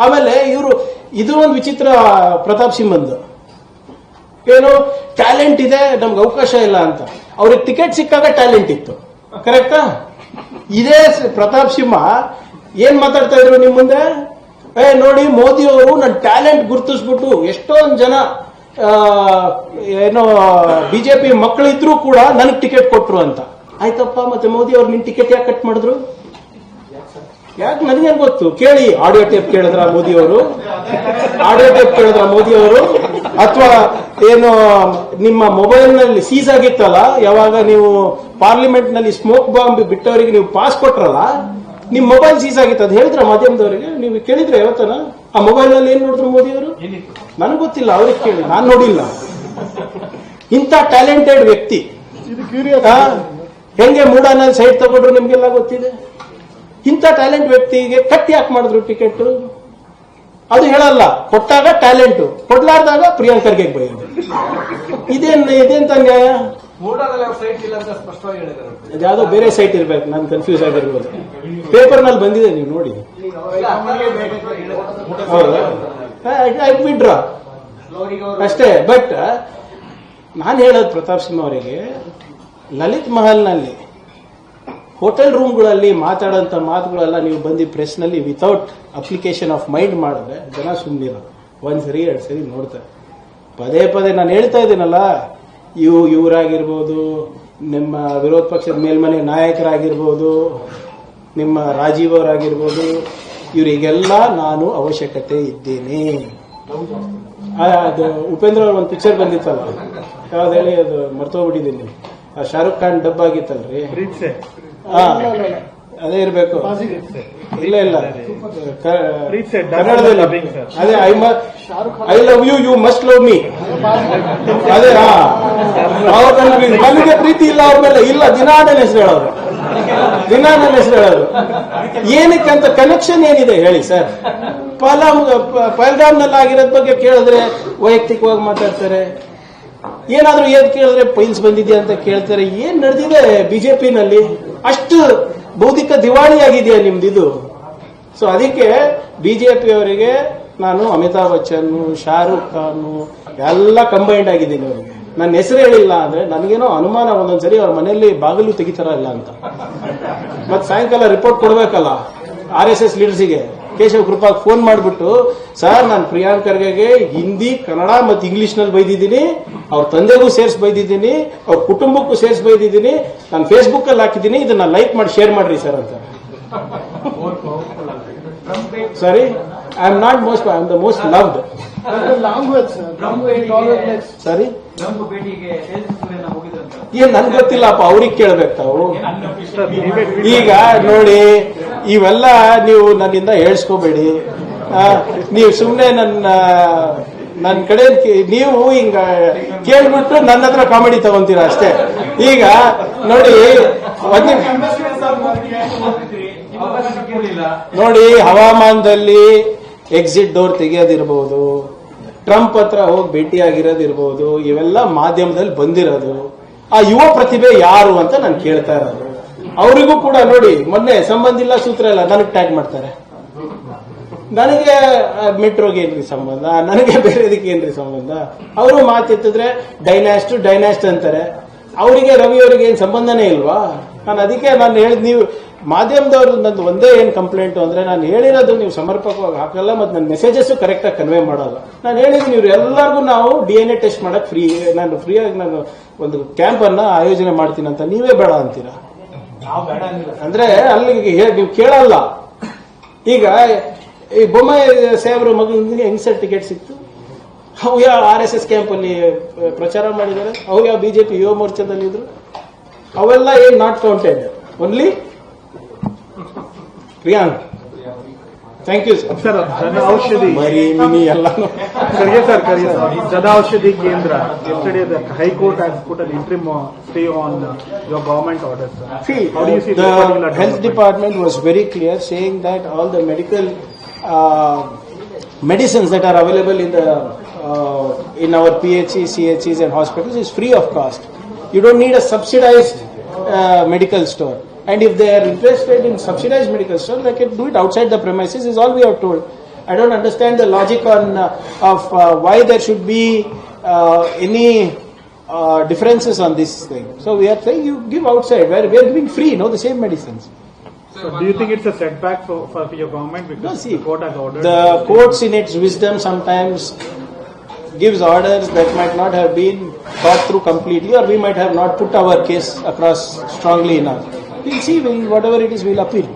ಆಮೇಲೆ ಇವರು ಇದು ಒಂದು ವಿಚಿತ್ರ ಪ್ರತಾಪ್ ಸಿಂಹಂದು ಏನು ಟ್ಯಾಲೆಂಟ್ ಇದೆ ನಮ್ಗೆ ಅವಕಾಶ ಇಲ್ಲ ಅಂತ. ಅವ್ರಿಗೆ ಟಿಕೆಟ್ ಸಿಕ್ಕಾಗ ಟ್ಯಾಲೆಂಟ್ ಇತ್ತು, ಕರೆಕ್ಟಾ? ಇದೇ ಪ್ರತಾಪ್ ಸಿಂಹ ಏನ್ ಮಾತಾಡ್ತಾ ಇದ್ರು ನಿಮ್ ಮುಂದೆ, ನೋಡಿ ಮೋದಿ ಅವರು ನನ್ನ ಟ್ಯಾಲೆಂಟ್ ಗುರುತಿಸ್ಬಿಟ್ಟು ಎಷ್ಟೊಂದು ಜನ ಏನೋ ಬಿಜೆಪಿ ಮಕ್ಕಳಿದ್ರು ಕೂಡ ನನಗೆ ಟಿಕೆಟ್ ಕೊಟ್ರು ಅಂತ. ಆಯ್ತಪ್ಪ, ಮತ್ತೆ ಮೋದಿ ಅವ್ರು ನಿನ್ ಟಿಕೆಟ್ ಯಾಕೆ ಕಟ್ ಮಾಡಿದ್ರು? ಯಾಕೆ ನನಗೇನು ಗೊತ್ತು? ಕೇಳಿ, ಆಡಿಯೋ ಟೇಪ್ ಕೇಳಿದ್ರ ಮೋದಿ ಅವರು? ಆಡಿಯೋ ಟೇಪ್ ಕೇಳಿದ್ರ ಮೋದಿ ಅವರು? ಅಥವಾ ಏನು ನಿಮ್ಮ ಮೊಬೈಲ್ ನಲ್ಲಿ ಸೀಸ್ ಆಗಿತ್ತಲ್ಲ, ಯಾವಾಗ ನೀವು ಪಾರ್ಲಿಮೆಂಟ್ ನಲ್ಲಿ ಸ್ಮೋಕ್ ಬಾಂಬ್ ಬಿಟ್ಟವರಿಗೆ ನೀವು ಪಾಸ್ ಕೊಟ್ರಲ್ಲ, ನಿಮ್ ಮೊಬೈಲ್ ಸೀಸ್ ಆಗಿತ್ತು, ಅದು ಹೇಳಿದ್ರ ಮಾಧ್ಯಮದವರಿಗೆ? ನೀವು ಕೇಳಿದ್ರೆ ಯಾವತ್ತನ ಆ ಮೊಬೈಲ್ ನಲ್ಲಿ ಏನ್ ನೋಡಿದ್ರು ಮೋದಿ ಅವರು? ನನಗೆ ಗೊತ್ತಿಲ್ಲ, ಅವ್ರಿಗೆ ಕೇಳಿ, ನಾನು ನೋಡಿಲ್ಲ. ಇಂಥ ಟ್ಯಾಲೆಂಟೆಡ್ ವ್ಯಕ್ತಿ ಹೆಂಗೆ ಮೂಡಾನಲ್ಲಿ ಸೈಡ್ ತಗೊಂಡ್ರು ನಿಮ್ಗೆಲ್ಲ ಗೊತ್ತಿದೆ. ಇಂಥ ಟ್ಯಾಲೆಂಟ್ ವ್ಯಕ್ತಿಗೆ ಕಟ್ ಯಾಕೆ ಮಾಡಿದ್ರು ಟಿಕೆಟ್? ಅದು ಹೇಳಲ್ಲ. ಕೊಟ್ಟಾಗ ಟ್ಯಾಲೆಂಟ್, ಕೊಡ್ಲಾರ್ದಾಗ ಪ್ರಿಯಾಂಕ್ ಖರ್ಗೆ ಬೈಯೋದು. ಇದೇಂತ ನ್ಯಾಯ? ಅದ್ಯಾವುದೋ ಬೇರೆ ಸೈಟ್ ಇರ್ಬೇಕು, ನಾನು ಕನ್ಫ್ಯೂಸ್ ಆಗಿರ್ಬೋದು. ಪೇಪರ್ ನಲ್ಲಿ ಬಂದಿದೆ, ನೀವು ನೋಡಿ. ಹೌದಾ? ವಿಡ್ರಾ ಅಷ್ಟೇ. ಬಟ್ ನಾನು ಹೇಳೋದು ಪ್ರತಾಪ್ ಸಿಂಹ ಅವರಿಗೆ, ಲಲಿತ್ ಮಹಲ್ನಲ್ಲಿ ಹೋಟೆಲ್ ರೂಮ್ಗಳಲ್ಲಿ ಮಾತಾಡೋಂಥ ಮಾತುಗಳೆಲ್ಲ ನೀವು ಬಂದು ಪ್ರೆಸ್ನಲ್ಲಿ ವಿತೌಟ್ ಅಪ್ಲಿಕೇಶನ್ ಆಫ್ ಮೈಂಡ್ ಮಾಡಿದ್ರೆ ಜನ ಸುಮ್ಮನಿರೋದು. ಒಂದ್ಸರಿ ಎರಡು ಸರಿ ನೋಡ್ತಾರೆ. ಪದೇ ಪದೇ ನಾನು ಹೇಳ್ತಾ ಇದ್ದೀನಲ್ಲ, ಇವರಾಗಿರ್ಬೋದು, ನಿಮ್ಮ ವಿರೋಧ ಪಕ್ಷದ ಮೇಲ್ಮನೆ ನಾಯಕರಾಗಿರ್ಬೋದು, ನಿಮ್ಮ ರಾಜೀವ್ ಅವರಾಗಿರ್ಬೋದು, ಇವರಿಗೆಲ್ಲ ನಾನು ಅವಶ್ಯಕತೆ ಇದ್ದೇನೆ. ಅದು ಉಪೇಂದ್ರ ಅವ್ರ ಒಂದು ಪಿಕ್ಚರ್ ಬಂದಿತ್ತಲ್ಲ, ಯಾವ್ದು ಹೇಳಿ, ಅದು ಮರ್ತೋಗ್ಬಿಟ್ಟಿದ್ದೀನಿ. ಶಾರುಖ್ ಖಾನ್ ಡಬ್ ಆಗಿತ್ತಲ್ರಿ, ಅದೇ ಇರ್ಬೇಕು. ಇಲ್ಲ ಕನ್ನಡದಲ್ಲಿ ಅದೇ I love you, you must love me. ಅದೇ ನನಗೆ ಪ್ರೀತಿ ಇಲ್ಲ ಅವ್ರ ಮೇಲೆ. ಇಲ್ಲ, ದಿನಾ ನನ್ನ ಹೆಸರು ಹೇಳೋರು, ದಿನಾ ನನ್ನ ಹೆಸರು ಹೇಳೋರು. ಏನಕ್ಕಂತ ಕನೆಕ್ಷನ್ ಏನಿದೆ ಹೇಳಿ ಸರ್? ಪಹಲ್ಗಾಮ್ನಲ್ಲಿ ಆಗಿರೋದ್ ಬಗ್ಗೆ ಕೇಳಿದ್ರೆ ವೈಯಕ್ತಿಕವಾಗಿ ಮಾತಾಡ್ತಾರೆ. ಏನಾದ್ರೂ ಏನ್ ಕೇಳಿದ್ರೆ ಪೈಲ್ಸ್ ಬಂದಿದ್ಯಾ ಅಂತ ಕೇಳ್ತಾರೆ. ಏನ್ ನಡೆದಿದೆ ಬಿಜೆಪಿನಲ್ಲಿ? ಅಷ್ಟು ಬೌದ್ಧಿಕ ದಿವಾಳಿ ಆಗಿದೆಯಾ ನಿಮ್ದಿದು? ಸೊ ಅದಕ್ಕೆ ಬಿಜೆಪಿ ಅವರಿಗೆ ನಾನು ಅಮಿತಾಬ್ ಬಚ್ಚನ್, ಶಾರುಖ್ ಖಾನ್ ಎಲ್ಲ ಕಂಬೈಂಡ್ ಆಗಿದ್ದೀನಿ ಅವರಿಗೆ. ನನ್ನ ಹೆಸರು ಹೇಳಿಲ್ಲ ಅಂದ್ರೆ ನನಗೇನೋ ಅನುಮಾನ, ಒಂದೊಂದ್ಸರಿ ಅವ್ರ ಮನೆಯಲ್ಲಿ ಬಾಗಿಲು ತೆಗಿತಾರ ಇಲ್ಲ ಅಂತ. ಮತ್ತೆ ಸಾಯಂಕಾಲ ರಿಪೋರ್ಟ್ ಕೊಡ್ಬೇಕಲ್ಲ RSS ಲೀಡರ್ಸಿಗೆ. ಕೇಶವ್ ಕೃಪಾಗ್ ಫೋನ್ ಮಾಡ್ಬಿಟ್ಟು, ಸರ್ ನಾನು ಪ್ರಿಯಾಂಕ್ ಖರ್ಗೆಗೆ ಹಿಂದಿ, ಕನ್ನಡ ಮತ್ತು ಇಂಗ್ಲಿಷ್ ನಲ್ಲಿ ಬೈದಿದ್ದೀನಿ, ಅವ್ರ ತಂದೆಗೂ ಸೇರ್ಸಿ ಬೈದಿದ್ದೀನಿ, ಅವ್ರ ಕುಟುಂಬಕ್ಕೂ ಸೇರ್ಸಿ ಬೈದಿದ್ದೀನಿ, ನಾನು ಫೇಸ್ಬುಕ್ ಅಲ್ಲಿ ಹಾಕಿದ್ದೀನಿ, ಇದನ್ನ ಲೈಕ್ ಮಾಡಿ ಶೇರ್ ಮಾಡ್ರಿ ಸರ್ ಅಂತ. Sorry, I am not most, I am the most loved. Sorry, ಏನ್ ನನ್ಗೆ ಗೊತ್ತಿಲ್ಲಪ್ಪ, ಅವ್ರಿಗೆ ಕೇಳ್ಬೇಕು ತಾವು. ಈಗ ನೋಡಿ, ಇವೆಲ್ಲ ನೀವು ನನ್ನಿಂದ ಹೇಳ್ಸ್ಕೋಬೇಡಿ. ನೀವು ಸುಮ್ಮನೆ ನನ್ನ ಕಡೆ ನೀವು ಹಿಂಗ ಕೇಳ್ಬಿಟ್ಟು ನನ್ನ ಹತ್ರ ಕಾಮಿಡಿ ತಗೊಂತೀರಾ ಅಷ್ಟೇ. ಈಗ ನೋಡಿ, ನೋಡಿ, ಹವಾಮಾನದಲ್ಲಿ ಎಕ್ಸಿಟ್ ಡೋರ್ ತೆಗೆಯೋದಿರ್ಬೋದು, ಟ್ರಂಪ್ ಹತ್ರ ಹೋಗಿ ಭೇಟಿಯಾಗಿರೋದಿರ್ಬೋದು, ಇವೆಲ್ಲ ಮಾಧ್ಯಮದಲ್ಲಿ ಬಂದಿರೋದು. ಆ ಯುವ ಪ್ರತಿಭೆ ಯಾರು ಅಂತ ನಾನು ಕೇಳ್ತಾ ಇರೋದು. ಅವರಿಗೂ ಕೂಡ ನೋಡಿ, ಮೊನ್ನೆ ಸಂಬಂಧ ಇಲ್ಲ, ಸೂತ್ರ ಇಲ್ಲ, ನನಗೆ ಟ್ಯಾಗ್ ಮಾಡ್ತಾರೆ. ನನಗೆ ಮೆಟ್ರೋಗೆ ಏನ್ರಿ ಸಂಬಂಧ? ನನಗೆ ಬೇರೆದಕ್ಕೆ ಏನ್ರಿ ಸಂಬಂಧ? ಅವರು ಮಾತೆತ್ತಿದ್ರೆ ಡೈನಾಸ್ಟ್ ಅಂತಾರೆ. ಅವರಿಗೆ ರವಿ ಅವರಿಗೆ ಏನ್ ಸಂಬಂಧನೇ ಇಲ್ವಾ? ನಾನು ಅದಕ್ಕೆ ನಾನು ಹೇಳಿದ್, ನೀವು ಮಾಧ್ಯಮದವ್ರು ನಂದು ಒಂದೇ ಏನ್ ಕಂಪ್ಲೇಂಟ್ ಅಂದ್ರೆ, ನಾನು ಹೇಳಿರೋದು ನೀವು ಸಮರ್ಪಕವಾಗಿ ಹಾಕಲ್ಲ, ಮತ್ತೆ ನನ್ನ ಮೆಸೇಜಸ್ ಕರೆಕ್ಟ್ ಆಗಿ ಕನ್ವೆ ಮಾಡಲ್ಲ. ನಾನು ಹೇಳಿದ್ದೀನಿ, ಇವ್ರು ಎಲ್ಲರಿಗೂ ನಾವು DNA ಟೆಸ್ಟ್ ಮಾಡಕ್ ನಾನು ಫ್ರೀಯಾಗಿ ನಾನು ಒಂದು ಕ್ಯಾಂಪ್ ಅನ್ನ ಆಯೋಜನೆ ಮಾಡ್ತೀನಿ ಅಂತ. ನೀವೇ ಬೇಡ ಅಂತೀರಾ ಅಂದ್ರೆ ಅಲ್ಲಿಗೆ ನೀವು ಕೇಳಲ್ಲ. ಈಗ ಈ ಬೊಮ್ಮಾಯಿ ಸಾಹೇಬ್ರ ಮಗನಿಗೆ ಹೆಂಗ್ ಸರ್ ಟಿಕೆಟ್ ಸಿಕ್ತು? ಅವು ಯಾವ RSS ಕ್ಯಾಂಪ್ ಅಲ್ಲಿ ಪ್ರಚಾರ ಮಾಡಿದ್ದಾರೆ, ಅವು ಯಾವ ಬಿಜೆಪಿ ಯುವ ಮೋರ್ಚಾದಲ್ಲಿ ಇದ್ರು, ಅವೆಲ್ಲ ಏನ್ not counted, only Priyank. Thank you sir. Sir, Janaushadhi mini ಎಲ್ಲ ಕರಿಯ ಸರ್, ಜನೌಷಧಿ ಕೇಂದ್ರ. Yesterday the High Court has put an interim stay on your government orders. See, the health department was very clear, saying that all the medical medicines that are available in our PHCs, CHCs and hospitals is free of cost. You don't need a subsidized medical store. And if they are interested in subsidized medical store, they can do it outside the premises, is all we have told. I don't understand the logic of why there should be any differences on this thing. So we are saying you give outside, where we are giving free, the same medicines. So do you think it's a setback for your government because No, see, the court has ordered? the courts in its wisdom sometimes gives orders that might not have been thought through completely, or we might have not put our case across strongly enough. We'll see, whatever it is, we'll appeal.